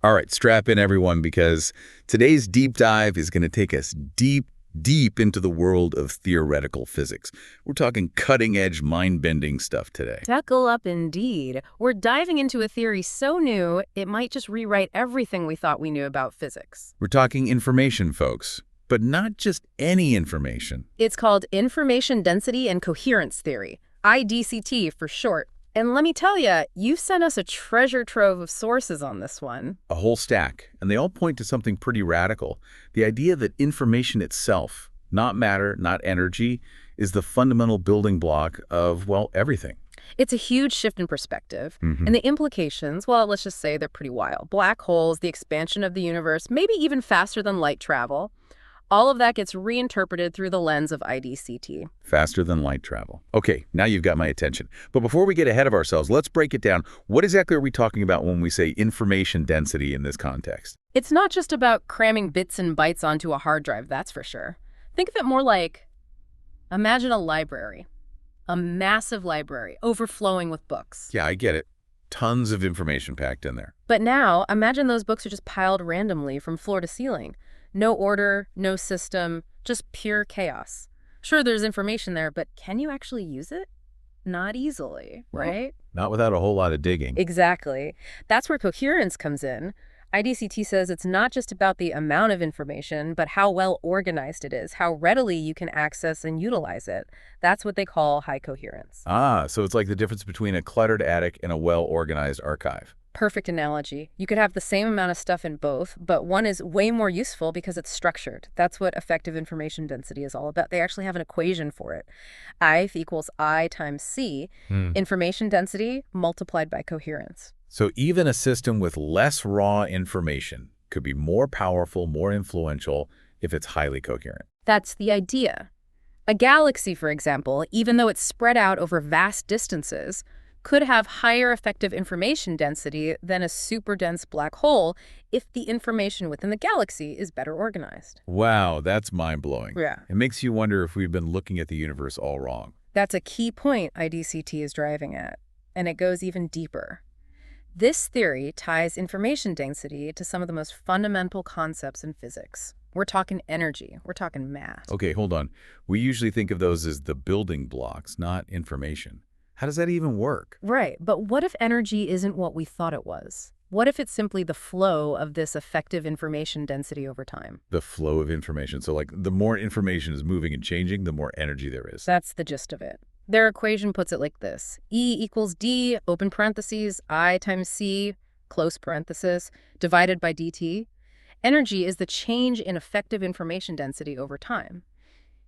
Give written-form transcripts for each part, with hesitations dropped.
All right, strap in everyone, because today's deep dive is going to take us deep, deep into the world of theoretical physics. We're talking cutting-edge, mind-bending stuff today. Buckle up indeed. We're diving into a theory so new, it might just rewrite everything we thought we knew about physics. We're talking information, folks, but not just any information. It's called information density and coherence theory, IDCT for short. And let me tell you, you've sent us a treasure trove of sources on this one. A whole stack, and they all point to something pretty radical. The idea that information itself, not matter, not energy, is the fundamental building block of, well, everything. It's a huge shift in perspective, and the implications, well, let's just say they're pretty wild. Black holes, the expansion of the universe, maybe even faster than light travel. All of that gets reinterpreted through the lens of IDCT. Faster than light travel. Okay, now you've got my attention. But before we get ahead of ourselves, let's break it down. What exactly are we talking about when we say information density in this context? It's not just about cramming bits and bytes onto a hard drive, that's for sure. Think of it more like, imagine a library. A massive library, overflowing with books. Yeah, I get it. Tons of information packed in there. But now, imagine those books are just piled randomly from floor to ceiling. No order, no system, just pure chaos. Sure, there's information there, but can you actually use it? Not easily, right? Not without a whole lot of digging. Exactly. That's where coherence comes in. IDCT says it's not just about the amount of information, but how well organized it is, how readily you can access and utilize it. That's what they call high coherence. Ah, so it's like the difference between a cluttered attic and a well-organized archive. Perfect analogy. You could have the same amount of stuff in both, but one is way more useful because it's structured. That's what effective information density is all about. They actually have an equation for it. I equals I times C, information density multiplied by coherence. So even a system with less raw information could be more powerful, more influential if it's highly coherent. That's the idea. A galaxy, for example, even though it's spread out over vast distances, could have higher effective information density than a super dense black hole if the information within the galaxy is better organized. Wow, that's mind-blowing. Yeah. It makes you wonder if we've been looking at the universe all wrong. That's a key point IDCT is driving at, and it goes even deeper. This theory ties information density to some of the most fundamental concepts in physics. We're talking energy. We're talking mass. Okay, hold on. We usually think of those as the building blocks, not information. How does that even work? Right, but what if energy isn't what we thought it was? What if it's simply the flow of this effective information density over time? The flow of information. So like the more information is moving and changing, the more energy there is. That's the gist of it. Their equation puts it like this. E equals D, open parentheses, I times C, close parenthesis, divided by dt. Energy is the change in effective information density over time.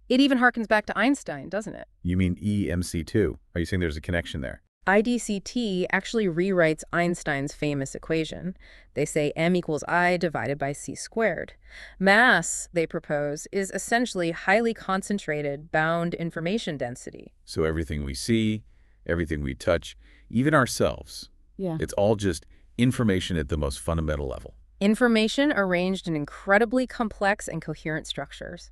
It even harkens back to Einstein, doesn't it? You mean EMC2? Are you saying there's a connection there? IDCT actually rewrites Einstein's famous equation. They say m equals I divided by c squared. Mass, they propose, is essentially highly concentrated bound information density. So everything we see, everything we touch, even ourselves, it's all just information at the most fundamental level. Information arranged in incredibly complex and coherent structures.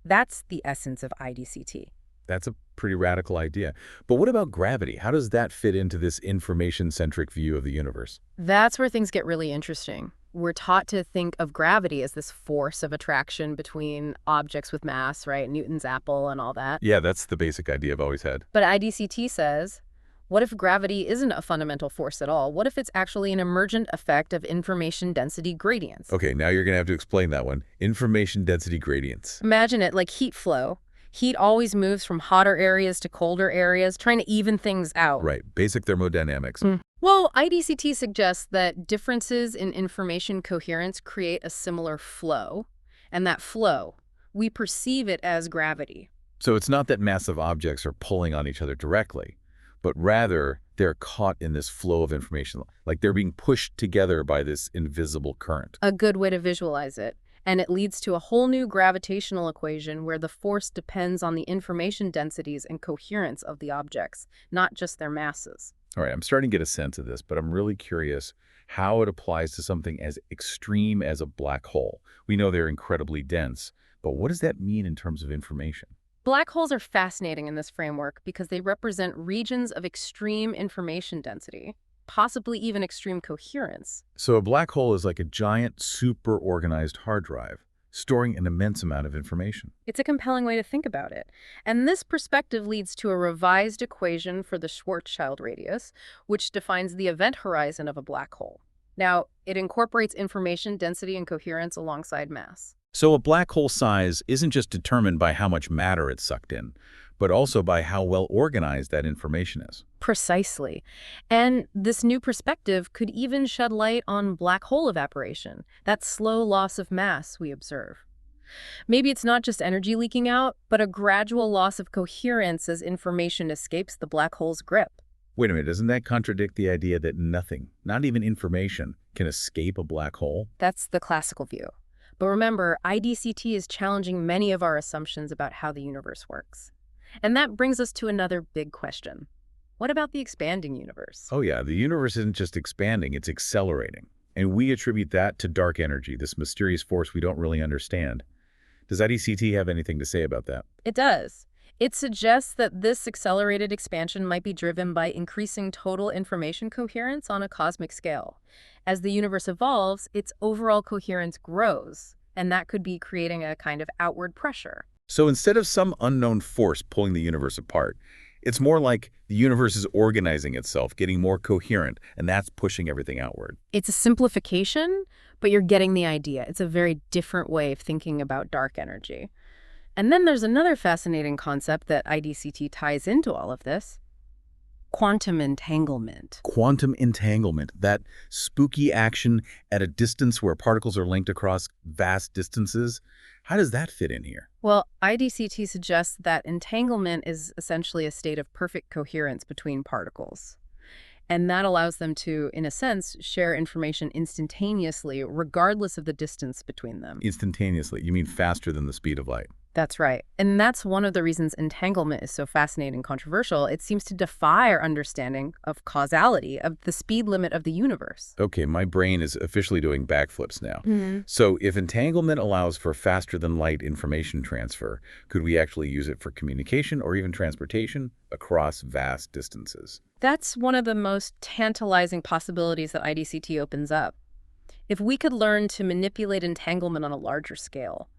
That's the essence of IDCT. That's a pretty radical idea. But what about gravity? How does that fit into this information-centric view of the universe? That's where things get really interesting. We're taught to think of gravity as this force of attraction between objects with mass, right? Newton's apple and all that. Yeah, that's the basic idea I've always had. But IDCT says, what if gravity isn't a fundamental force at all? What if it's actually an emergent effect of information density gradients? Okay, now you're going to have to explain that one. Information density gradients. Imagine it like heat flow. Heat always moves from hotter areas to colder areas, trying to even things out. Right, basic thermodynamics. Well, IDCT suggests that differences in information coherence create a similar flow. And that flow, we perceive it as gravity. So it's not that massive objects are pulling on each other directly, but rather they're caught in this flow of information, like they're being pushed together by this invisible current. A good way to visualize it. And it leads to a whole new gravitational equation where the force depends on the information densities and coherence of the objects, not just their masses. All right, I'm starting to get a sense of this, but I'm really curious how it applies to something as extreme as a black hole. We know they're incredibly dense, but what does that mean in terms of information? Black holes are fascinating in this framework because they represent regions of extreme information density. possibly even extreme coherence. So a black hole is like a giant, super organized hard drive, storing an immense amount of information. It's a compelling way to think about it. And this perspective leads to a revised equation for the Schwarzschild radius, which defines the event horizon of a black hole. Now, it incorporates information density and coherence alongside mass. So a black hole size isn't just determined by how much matter it's sucked in, but also by how well organized that information is. Precisely. And this new perspective could even shed light on black hole evaporation, that slow loss of mass we observe. Maybe it's not just energy leaking out, but a gradual loss of coherence as information escapes the black hole's grip. Wait a minute, doesn't that contradict the idea that nothing, not even information, can escape a black hole? That's the classical view. But remember, IDCT is challenging many of our assumptions about how the universe works. And that brings us to another big question. What about the expanding universe? Oh yeah, the universe isn't just expanding, it's accelerating. And we attribute that to dark energy, this mysterious force we don't really understand. Does IDCT have anything to say about that? It does. It suggests that this accelerated expansion might be driven by increasing total information coherence on a cosmic scale. As the universe evolves, its overall coherence grows, and that could be creating a kind of outward pressure. So instead of some unknown force pulling the universe apart, it's more like the universe is organizing itself, getting more coherent, and that's pushing everything outward. It's a simplification, but you're getting the idea. It's a very different way of thinking about dark energy. And then there's another fascinating concept that IDCT ties into all of this: quantum entanglement. Quantum entanglement, that spooky action at a distance where particles are linked across vast distances. How does that fit in here? Well, IDCT suggests that entanglement is essentially a state of perfect coherence between particles. And that allows them to, in a sense, share information instantaneously, regardless of the distance between them. Instantaneously, you mean faster than the speed of light? That's right. And that's one of the reasons entanglement is so fascinating and controversial. It seems to defy our understanding of causality, of the speed limit of the universe. Okay, my brain is officially doing backflips now. So if entanglement allows for faster than light information transfer, could we actually use it for communication or even transportation across vast distances? That's one of the most tantalizing possibilities that IDCT opens up. If we could learn to manipulate entanglement on a larger scale,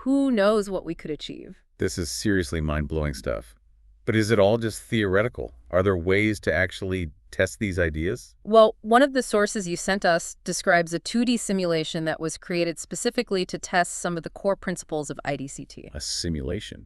who knows what we could achieve? This is seriously mind-blowing stuff. But is it all just theoretical? Are there ways to actually test these ideas? Well, one of the sources you sent us describes a 2D simulation that was created specifically to test some of the core principles of IDCT. A simulation?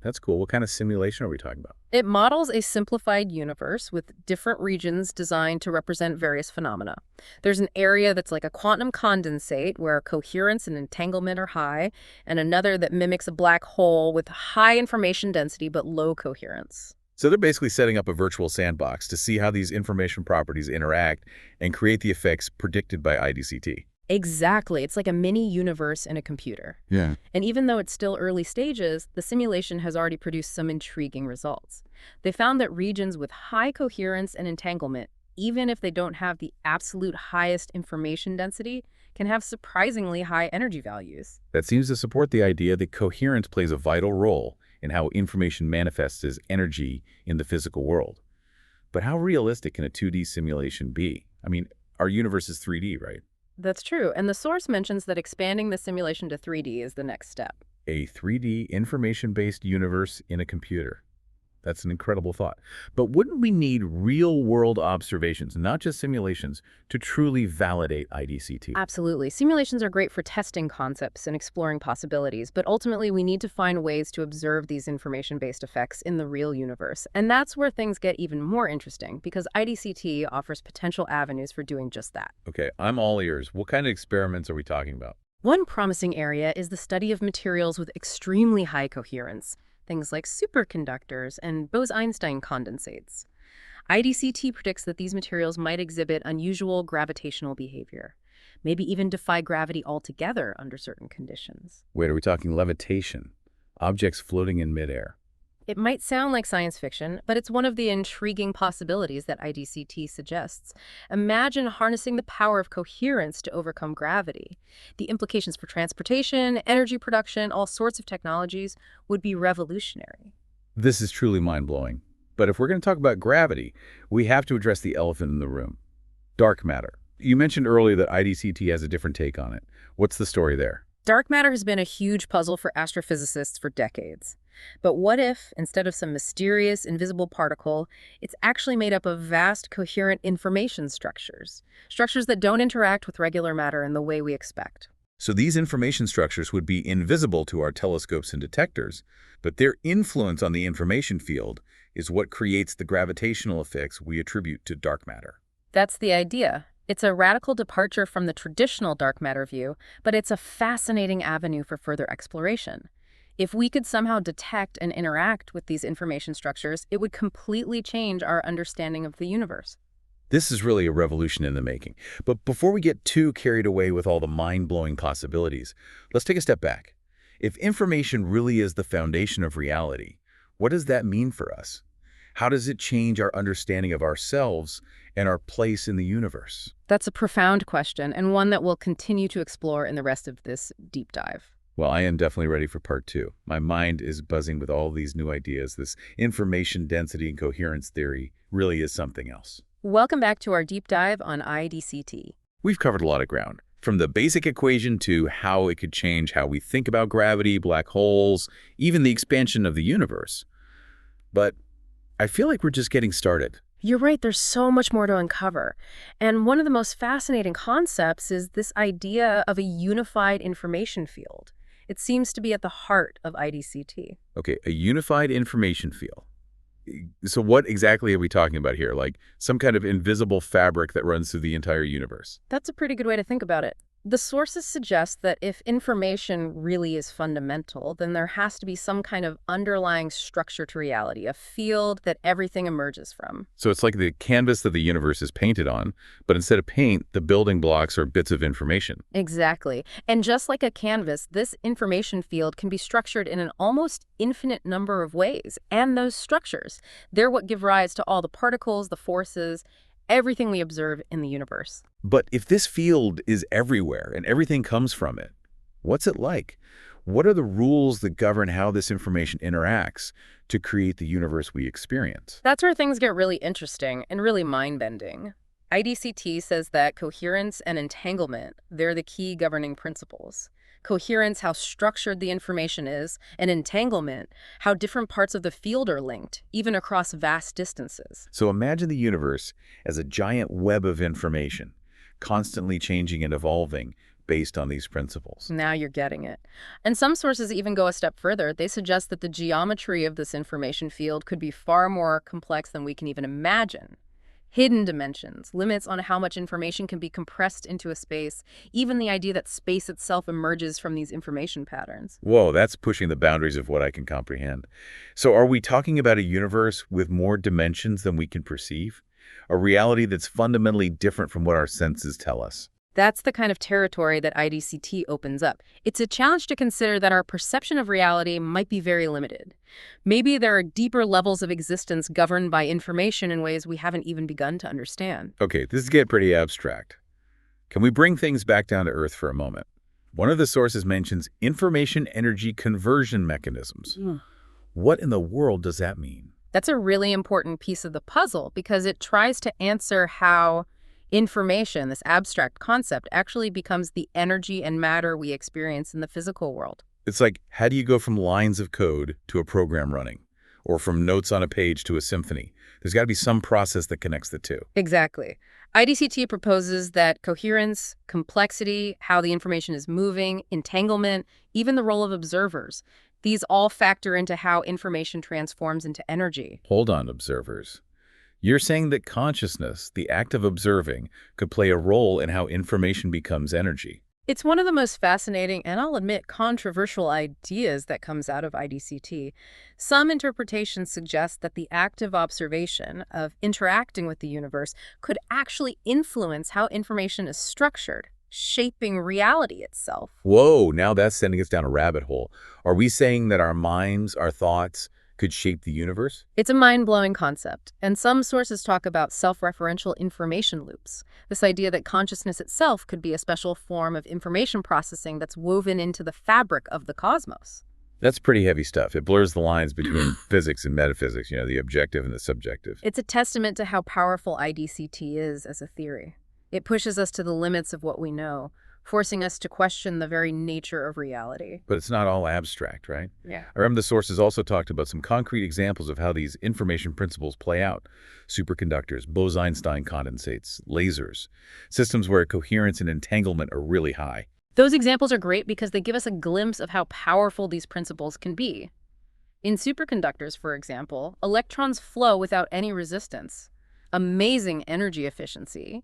That's cool. What kind of simulation are we talking about? It models a simplified universe with different regions designed to represent various phenomena. There's an area that's like a quantum condensate where coherence and entanglement are high, and another that mimics a black hole with high information density but low coherence. So they're basically setting up a virtual sandbox to see how these information properties interact and create the effects predicted by IDCT. Exactly. It's like a mini universe in a computer. Yeah. And even though it's still early stages, the simulation has already produced some intriguing results. They found that regions with high coherence and entanglement, even if they don't have the absolute highest information density, can have surprisingly high energy values. That seems to support the idea that coherence plays a vital role in how information manifests as energy in the physical world. But how realistic can a 2D simulation be? I mean, our universe is 3D, right? That's true, and the source mentions that expanding the simulation to 3D is the next step. A 3D information-based universe in a computer. That's an incredible thought. But wouldn't we need real-world observations, not just simulations, to truly validate IDCT? Absolutely. Simulations are great for testing concepts and exploring possibilities, but ultimately we need to find ways to observe these information-based effects in the real universe. And that's where things get even more interesting, because IDCT offers potential avenues for doing just that. Okay, I'm all ears. What kind of experiments are we talking about? One promising area is the study of materials with extremely high coherence, things like superconductors and Bose-Einstein condensates. IDCT predicts that these materials might exhibit unusual gravitational behavior, maybe even defy gravity altogether under certain conditions. Wait, are we talking levitation? Objects floating in midair? It might sound like science fiction, but it's one of the intriguing possibilities that IDCT suggests. Imagine harnessing the power of coherence to overcome gravity. The implications for transportation, energy production, all sorts of technologies would be revolutionary. This is truly mind-blowing. But if we're going to talk about gravity, we have to address the elephant in the room, dark matter. You mentioned earlier that IDCT has a different take on it. What's the story there? Dark matter has been a huge puzzle for astrophysicists for decades. But what if, instead of some mysterious, invisible particle, it's actually made up of vast, coherent information structures? Structures that don't interact with regular matter in the way we expect. So these information structures would be invisible to our telescopes and detectors, but their influence on the information field is what creates the gravitational effects we attribute to dark matter. That's the idea. It's a radical departure from the traditional dark matter view, but it's a fascinating avenue for further exploration. If we could somehow detect and interact with these information structures, it would completely change our understanding of the universe. This is really a revolution in the making. But before we get too carried away with all the mind-blowing possibilities, let's take a step back. If information really is the foundation of reality, what does that mean for us? How does it change our understanding of ourselves and our place in the universe? That's a profound question, and one that we'll continue to explore in the rest of this deep dive. Well, I am definitely ready for part 2. My mind is buzzing with all these new ideas. This information density and coherence theory really is something else. Welcome back to our deep dive on IDCT. We've covered a lot of ground, from the basic equation to how it could change how we think about gravity, black holes, even the expansion of the universe. But I feel like we're just getting started. You're right, there's so much more to uncover. And one of the most fascinating concepts is this idea of a unified information field. It seems to be at the heart of IDCT. Okay, a unified information field. So what exactly are we talking about here? Like some kind of invisible fabric that runs through the entire universe? That's a pretty good way to think about it. The sources suggest that if information really is fundamental, then there has to be some kind of underlying structure to reality, a field that everything emerges from. So it's like the canvas that the universe is painted on, but instead of paint, the building blocks are bits of information. Exactly. And just like a canvas, this information field can be structured in an almost infinite number of ways. And those structures, they're what give rise to all the particles, the forces, everything we observe in the universe. But if this field is everywhere and everything comes from it, what's it like? What are the rules that govern how this information interacts to create the universe we experience? That's where things get really interesting and really mind-bending. IDCT says that coherence and entanglement, they're the key governing principles. Coherence, how structured the information is, and entanglement, how different parts of the field are linked, even across vast distances. So imagine the universe as a giant web of information, constantly changing and evolving based on these principles. Now you're getting it. And some sources even go a step further. They suggest that the geometry of this information field could be far more complex than we can even imagine. Hidden dimensions, limits on how much information can be compressed into a space, even the idea that space itself emerges from these information patterns. Whoa, that's pushing the boundaries of what I can comprehend. So are we talking about a universe with more dimensions than we can perceive? A reality that's fundamentally different from what our senses tell us? That's the kind of territory that IDCT opens up. It's a challenge to consider that our perception of reality might be very limited. Maybe there are deeper levels of existence governed by information in ways we haven't even begun to understand. Okay, this is getting pretty abstract. Can we bring things back down to Earth for a moment? One of the sources mentions information energy conversion mechanisms. What in the world does that mean? That's a really important piece of the puzzle because it tries to answer how information, this abstract concept, actually becomes the energy and matter we experience in the physical world. It's like, how do you go from lines of code to a program running? Or from notes on a page to a symphony? There's got to be some process that connects the two. Exactly. IDCT proposes that coherence, complexity, how the information is moving, entanglement, even the role of observers, these all factor into how information transforms into energy. Hold on, observers. You're saying that consciousness, the act of observing, could play a role in how information becomes energy. It's one of the most fascinating and, I'll admit, controversial ideas that comes out of IDCT. Some interpretations suggest that the active observation of interacting with the universe could actually influence how information is structured, shaping reality itself. Whoa, now that's sending us down a rabbit hole. Are we saying that our minds, our thoughts, could shape the universe? It's a mind-blowing concept, and some sources talk about self-referential information loops, this idea that consciousness itself could be a special form of information processing that's woven into the fabric of the cosmos. That's pretty heavy stuff. It blurs the lines between physics and metaphysics, the objective and the subjective. It's a testament to how powerful IDCT is as a theory. It pushes us to the limits of what we know, forcing us to question the very nature of reality. But it's not all abstract, right? Yeah. I remember the sources also talked about some concrete examples of how these information principles play out. Superconductors, Bose-Einstein condensates, lasers, systems where coherence and entanglement are really high. Those examples are great because they give us a glimpse of how powerful these principles can be. In superconductors, for example, electrons flow without any resistance. Amazing energy efficiency.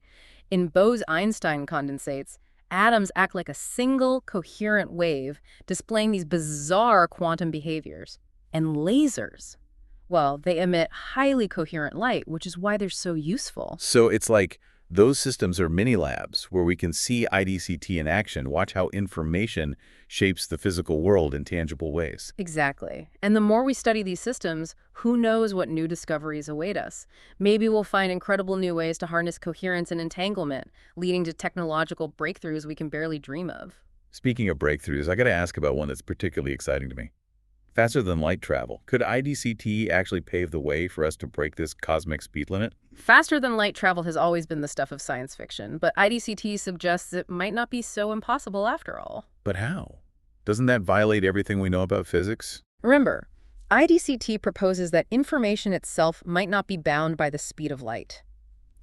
In Bose-Einstein condensates, atoms act like a single coherent wave, displaying these bizarre quantum behaviors. And lasers, well, they emit highly coherent light, which is why they're so useful. So it's like those systems are mini labs where we can see IDCT in action, watch how information shapes the physical world in tangible ways. Exactly. And the more we study these systems, who knows what new discoveries await us? Maybe we'll find incredible new ways to harness coherence and entanglement, leading to technological breakthroughs we can barely dream of. Speaking of breakthroughs, I got to ask about one that's particularly exciting to me. Faster than light travel. Could IDCT actually pave the way for us to break this cosmic speed limit? Faster than light travel has always been the stuff of science fiction, but IDCT suggests it might not be so impossible after all. But how? Doesn't that violate everything we know about physics? Remember, IDCT proposes that information itself might not be bound by the speed of light.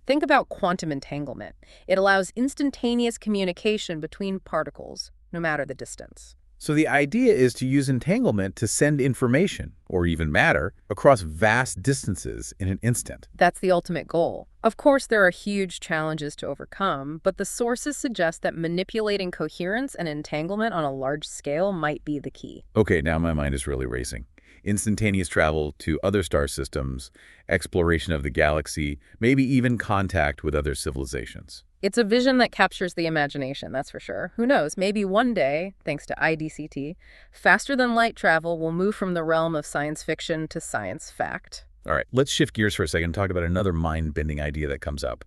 Think about quantum entanglement. It allows instantaneous communication between particles, no matter the distance. So the idea is to use entanglement to send information, or even matter, across vast distances in an instant. That's the ultimate goal. Of course, there are huge challenges to overcome, but the sources suggest that manipulating coherence and entanglement on a large scale might be the key. Okay, now my mind is really racing. Instantaneous travel to other star systems, exploration of the galaxy, maybe even contact with other civilizations. It's a vision that captures the imagination, that's for sure. Who knows, maybe one day, thanks to IDCT, faster-than-light travel will move from the realm of science fiction to science fact. All right, let's shift gears for a second and talk about another mind-bending idea that comes up.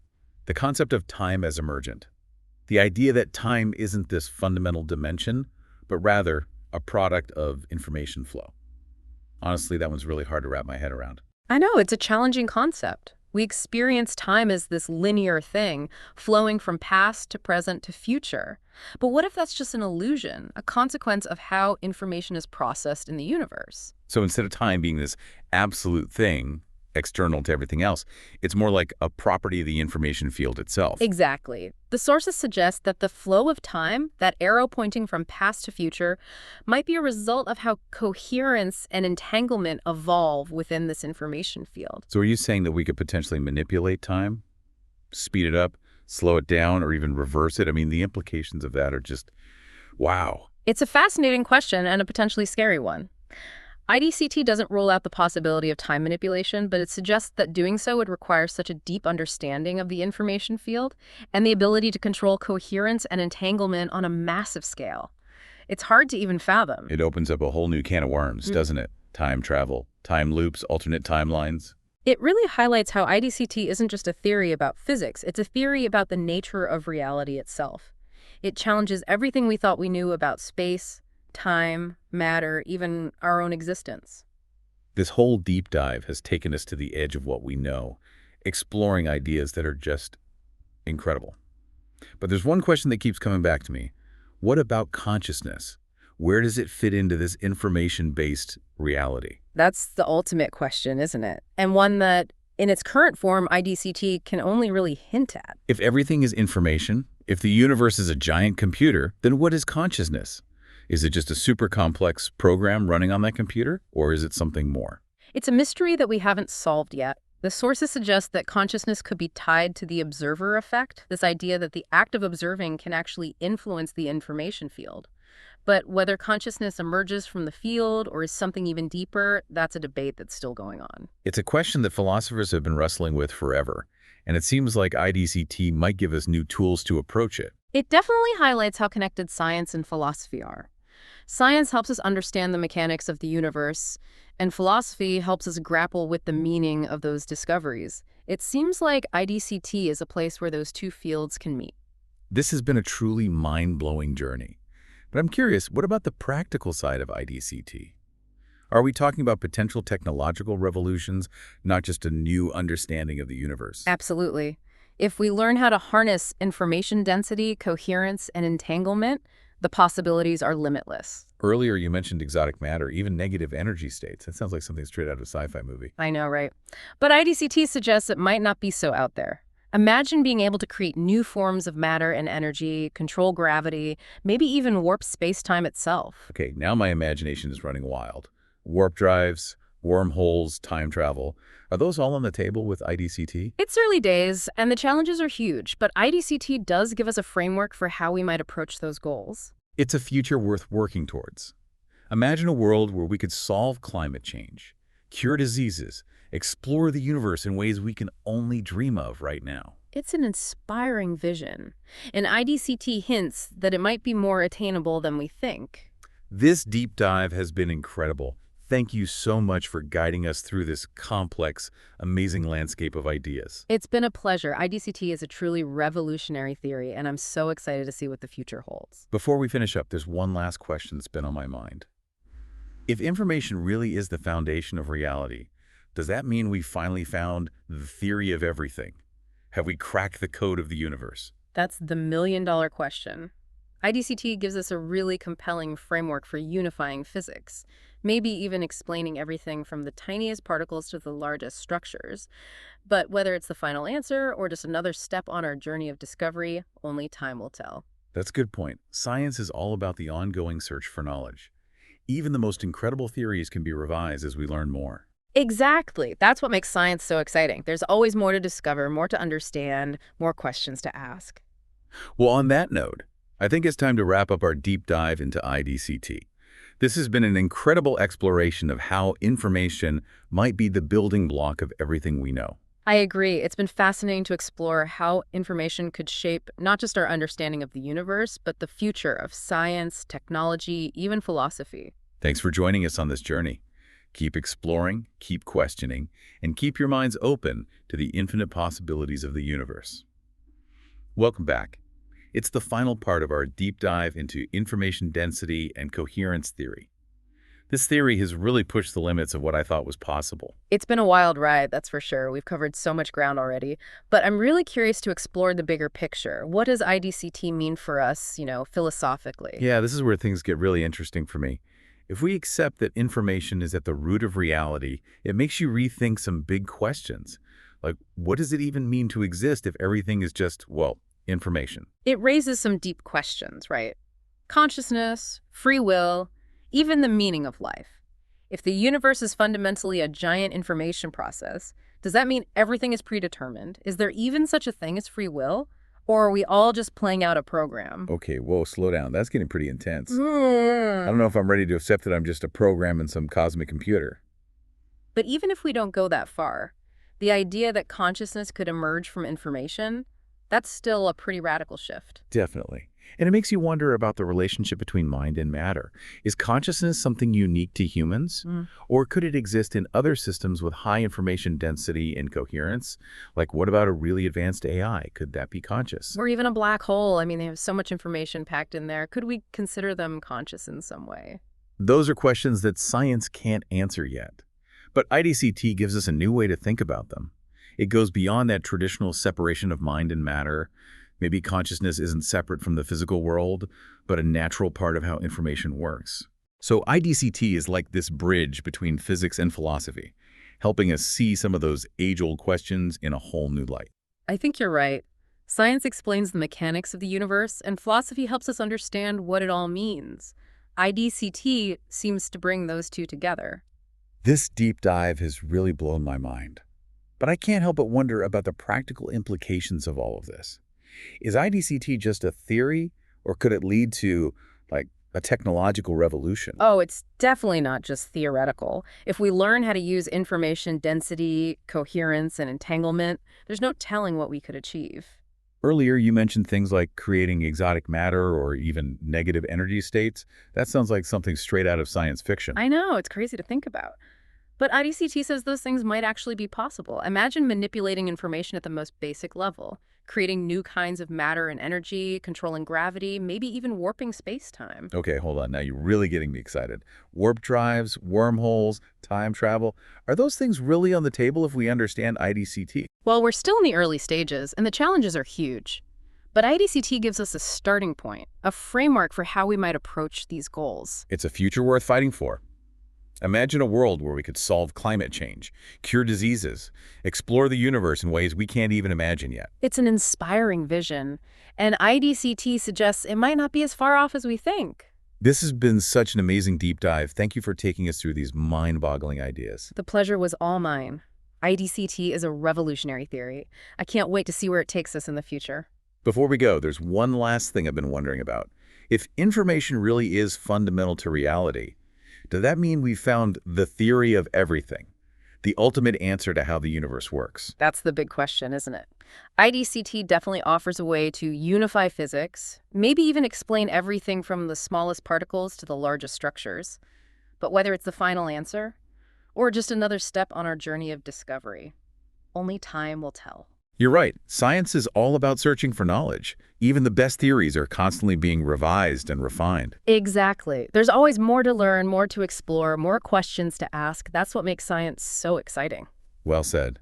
The concept of time as emergent. The idea that time isn't this fundamental dimension, but rather a product of information flow. Honestly, that one's really hard to wrap my head around. I know, it's a challenging concept. We experience time as this linear thing, flowing from past to present to future. But what if that's just an illusion, a consequence of how information is processed in the universe? So instead of time being this absolute thing, external to everything else, it's more like a property of the information field itself. Exactly. The sources suggest that the flow of time, that arrow pointing from past to future, might be a result of how coherence and entanglement evolve within this information field. So are you saying that we could potentially manipulate time, speed it up, slow it down, or even reverse it? I mean, the implications of that are just, wow. It's a fascinating question and a potentially scary one. IDCT doesn't rule out the possibility of time manipulation, but it suggests that doing so would require such a deep understanding of the information field and the ability to control coherence and entanglement on a massive scale. It's hard to even fathom. It opens up a whole new can of worms, doesn't it? Time travel, time loops, alternate timelines. It really highlights how IDCT isn't just a theory about physics, it's a theory about the nature of reality itself. It challenges everything we thought we knew about space, time, matter, even our own existence. This whole deep dive has taken us to the edge of what we know, exploring ideas that are just incredible. But there's one question that keeps coming back to me. What about consciousness? Where does it fit into this information-based reality? That's the ultimate question, isn't it? And one that, in its current form, IDCT can only really hint at. If everything is information, if the universe is a giant computer, then what is consciousness? Is it just a super complex program running on that computer, or is it something more? It's a mystery that we haven't solved yet. The sources suggest that consciousness could be tied to the observer effect, this idea that the act of observing can actually influence the information field. But whether consciousness emerges from the field or is something even deeper, that's a debate that's still going on. It's a question that philosophers have been wrestling with forever, and it seems like IDCT might give us new tools to approach it. It definitely highlights how connected science and philosophy are. Science helps us understand the mechanics of the universe, and philosophy helps us grapple with the meaning of those discoveries. It seems like IDCT is a place where those two fields can meet. This has been a truly mind-blowing journey. But I'm curious, what about the practical side of IDCT? Are we talking about potential technological revolutions, not just a new understanding of the universe? Absolutely. If we learn how to harness information density, coherence, and entanglement, the possibilities are limitless. Earlier, you mentioned exotic matter, even negative energy states. That sounds like something straight out of a sci-fi movie. I know, right? But IDCT suggests it might not be so out there. Imagine being able to create new forms of matter and energy, control gravity, maybe even warp space-time itself. Okay, now my imagination is running wild. Warp drives, wormholes, time travel. Are those all on the table with IDCT? It's early days, and the challenges are huge, but IDCT does give us a framework for how we might approach those goals. It's a future worth working towards. Imagine a world where we could solve climate change, cure diseases, explore the universe in ways we can only dream of right now. It's an inspiring vision, and IDCT hints that it might be more attainable than we think. This deep dive has been incredible. Thank you so much for guiding us through this complex, amazing landscape of ideas. It's been a pleasure. IDCT is a truly revolutionary theory, and I'm so excited to see what the future holds. Before we finish up, there's one last question that's been on my mind. If information really is the foundation of reality, does that mean we finally found the theory of everything? Have we cracked the code of the universe? That's the million-dollar question. IDCT gives us a really compelling framework for unifying physics, maybe even explaining everything from the tiniest particles to the largest structures. But whether it's the final answer or just another step on our journey of discovery, only time will tell. That's a good point. Science is all about the ongoing search for knowledge. Even the most incredible theories can be revised as we learn more. Exactly. That's what makes science so exciting. There's always more to discover, more to understand, more questions to ask. Well, on that note, I think it's time to wrap up our deep dive into IDCT. This has been an incredible exploration of how information might be the building block of everything we know. I agree. It's been fascinating to explore how information could shape not just our understanding of the universe, but the future of science, technology, even philosophy. Thanks for joining us on this journey. Keep exploring, keep questioning, and keep your minds open to the infinite possibilities of the universe. Welcome back. It's the final part of our deep dive into information density and coherence theory. This theory has really pushed the limits of what I thought was possible. It's been a wild ride, that's for sure. We've covered so much ground already. But I'm really curious to explore the bigger picture. What does IDCT mean for us, philosophically? Yeah, this is where things get really interesting for me. If we accept that information is at the root of reality, it makes you rethink some big questions. Like, what does it even mean to exist if everything is just, well, information? It raises some deep questions, right? Consciousness, free will, even the meaning of life. If the universe is fundamentally a giant information process, does that mean everything is predetermined? Is there even such a thing as free will? Or are we all just playing out a program? Okay, whoa, slow down. That's getting pretty intense. I Mm. don't know if I'm ready to accept that I'm just a program in some cosmic computer. But even if we don't go that far, the idea that consciousness could emerge from information, that's still a pretty radical shift. Definitely. And it makes you wonder about the relationship between mind and matter. Is consciousness something unique to humans? Or could it exist in other systems with high information density and coherence? Like, what about a really advanced AI? Could that be conscious? Or even a black hole. I mean, they have so much information packed in there. Could we consider them conscious in some way? Those are questions that science can't answer yet. But IDCT gives us a new way to think about them. It goes beyond that traditional separation of mind and matter. Maybe consciousness isn't separate from the physical world, but a natural part of how information works. So IDCT is like this bridge between physics and philosophy, helping us see some of those age-old questions in a whole new light. I think you're right. Science explains the mechanics of the universe, and philosophy helps us understand what it all means. IDCT seems to bring those two together. This deep dive has really blown my mind. But I can't help but wonder about the practical implications of all of this. Is IDCT just a theory, or could it lead to, like, a technological revolution? Oh, it's definitely not just theoretical. If we learn how to use information density, coherence, and entanglement, there's no telling what we could achieve. Earlier, you mentioned things like creating exotic matter or even negative energy states. That sounds like something straight out of science fiction. I know, it's crazy to think about. But IDCT says those things might actually be possible. Imagine manipulating information at the most basic level, creating new kinds of matter and energy, controlling gravity, maybe even warping space-time. Okay, hold on. Now you're really getting me excited. Warp drives, wormholes, time travel. Are those things really on the table if we understand IDCT? Well, we're still in the early stages, and the challenges are huge. But IDCT gives us a starting point, a framework for how we might approach these goals. It's a future worth fighting for. Imagine a world where we could solve climate change, cure diseases, explore the universe in ways we can't even imagine yet. It's an inspiring vision, and IDCT suggests it might not be as far off as we think. This has been such an amazing deep dive. Thank you for taking us through these mind-boggling ideas. The pleasure was all mine. IDCT is a revolutionary theory. I can't wait to see where it takes us in the future. Before we go, there's one last thing I've been wondering about. If information really is fundamental to reality, does that mean we've found the theory of everything, the ultimate answer to how the universe works? That's the big question, isn't it? IDCT definitely offers a way to unify physics, maybe even explain everything from the smallest particles to the largest structures. But whether it's the final answer, or just another step on our journey of discovery, only time will tell. You're right. Science is all about searching for knowledge. Even the best theories are constantly being revised and refined. Exactly. There's always more to learn, more to explore, more questions to ask. That's what makes science so exciting. Well said.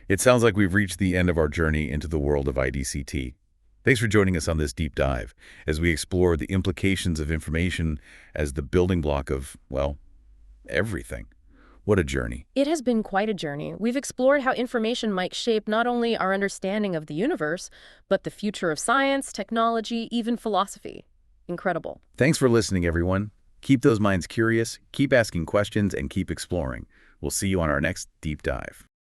It sounds like we've reached the end of our journey into the world of IDCT. Thanks for joining us on this deep dive as we explore the implications of information as the building block of, well, everything. What a journey. It has been quite a journey. We've explored how information might shape not only our understanding of the universe, but the future of science, technology, even philosophy. Incredible. Thanks for listening, everyone. Keep those minds curious, keep asking questions, and keep exploring. We'll see you on our next deep dive.